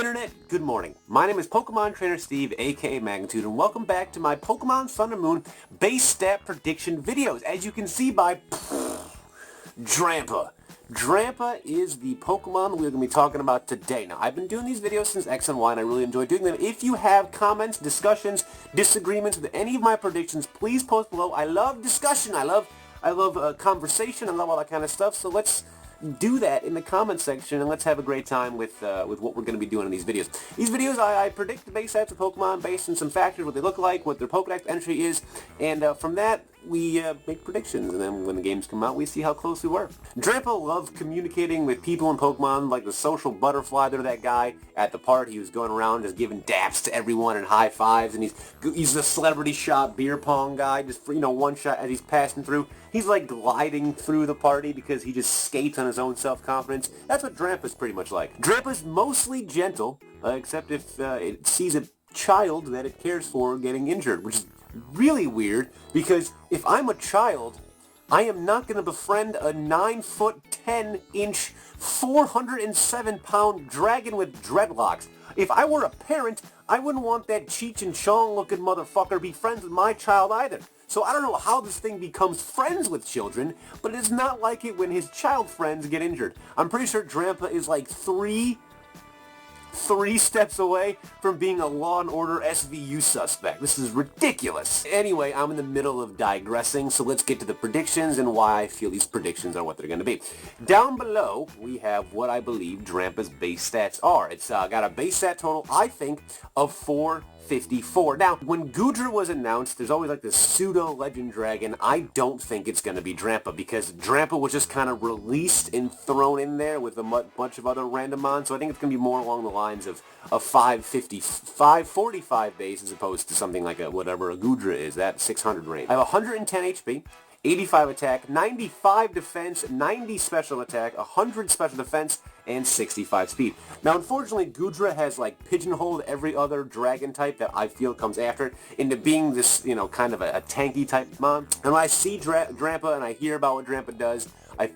Internet, good morning. My name is Pokemon Trainer Steve, aka Magnitude, and welcome back to my Pokemon Sun and Moon base stat prediction videos. As you can see by Drampa. Drampa is the Pokemon we're going to be talking about today. Now, I've been doing these videos since X and Y, and I really enjoy doing them. If you have comments, discussions, disagreements with any of my predictions, please post below. I love discussion. I love conversation. I love all that kind of stuff. So let's do that in the comment section, and let's have a great time with what we're going to be doing in these videos. These videos, I predict the base stats of Pokemon based on some factors, what they look like, what their Pokedex entry is, and from that, we make predictions, and then when the games come out, we see how close we were. Drampa loved communicating with people in Pokemon, like the social butterfly. They're that guy at the party who's going around just giving daps to everyone and high fives, and he's the celebrity shot beer pong guy, just for, one shot as he's passing through. He's like gliding through the party because he just skates on his own self-confidence. That's what Drampa's pretty much like. Drampa's mostly gentle, except if it sees a child that it cares for getting injured, which is really weird, because if I'm a child, I am not going to befriend a 9-foot, 10-inch, 407-pound dragon with dreadlocks. If I were a parent, I wouldn't want that Cheech and Chong looking motherfucker be friends with my child either. So I don't know how this thing becomes friends with children, but it is not like it when his child friends get injured. I'm pretty sure Drampa is like three steps away from being a Law & Order SVU suspect. This is ridiculous. Anyway, I'm in the middle of digressing, so let's get to the predictions and why I feel these predictions are what they're going to be. Down below, we have what I believe Drampa's base stats are. It's got a base stat total, I think, of 454. Now, when Goodra was announced, there's always like this pseudo-legend dragon. I don't think it's going to be Drampa, because Drampa was just kind of released and thrown in there with a bunch of other randomons, so I think it's going to be more along the lines of a 545 base as opposed to something like whatever a Goodra is, that 600 range. I have 110 HP, 85 attack, 95 defense, 90 special attack, 100 special defense, and 65 speed. Now, unfortunately, Goodra has like pigeonholed every other dragon type that I feel comes after it into being this, kind of a tanky type mon. And when I see Drampa and I hear about what Drampa does, I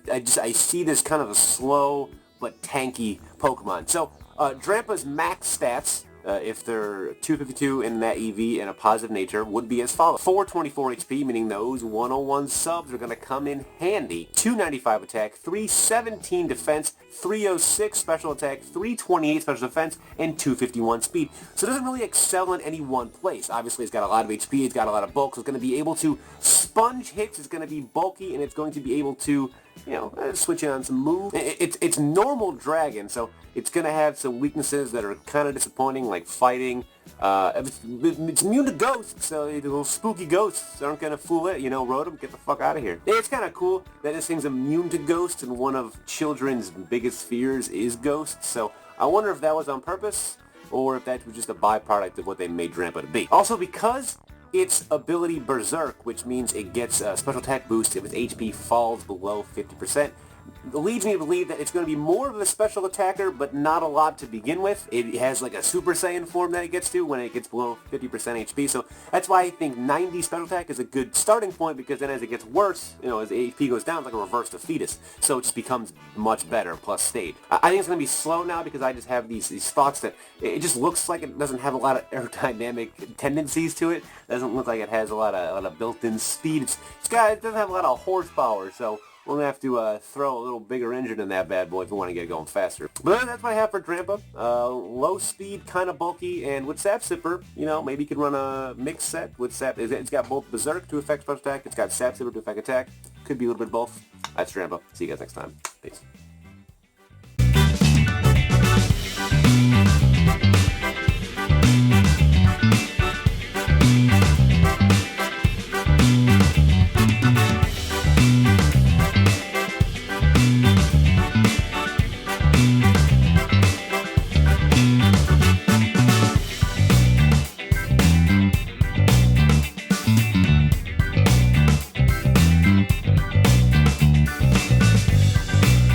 see this kind of a slow but tanky Pokemon. So, Drampa's max stats, if they're 252 in that EV and a positive nature, would be as follows. 424 HP, meaning those 101 subs are going to come in handy. 295 attack, 317 defense, 306 special attack, 328 special defense, and 251 speed. So it doesn't really excel in any one place. Obviously, it's got a lot of HP, it's got a lot of bulk, so it's going to be able to sponge hits, it's going to be bulky, and it's going to be able to, switch in on some moves. It's normal dragon, so it's going to have some weaknesses that are kind of disappointing, like fighting. It's immune to ghosts, so the little spooky ghosts aren't going to fool it. Rotom, get the fuck out of here. It's kind of cool that this thing's immune to ghosts, and one of children's biggest fears is ghosts, so I wonder if that was on purpose, or if that was just a byproduct of what they made Drampa to be. Also, because its ability Berserk, which means it gets a special attack boost if its HP falls below 50%, leads me to believe that it's going to be more of a special attacker, but not a lot to begin with. It has like a Super Saiyan form that it gets to when it gets below 50% HP, so that's why I think 90 special attack is a good starting point, because then as it gets worse, as the HP goes down, it's like a reverse to fetus, so it just becomes much better, plus stage. I think it's going to be slow now, because I just have these thoughts that it just looks like it doesn't have a lot of aerodynamic tendencies to it. It doesn't look like it has a lot of built-in speed. It doesn't have a lot of horsepower, so we're going to have to throw a little bigger engine in that bad boy if we want to get going faster. But that's what I have for Drampa. Low speed, kind of bulky, and with Sap Sipper, maybe you could run a mix set with Sap. It's got both Berserk to affect special attack, it's got Sap Sipper to affect attack. Could be a little bit of both. That's Drampa. See you guys next time. Peace.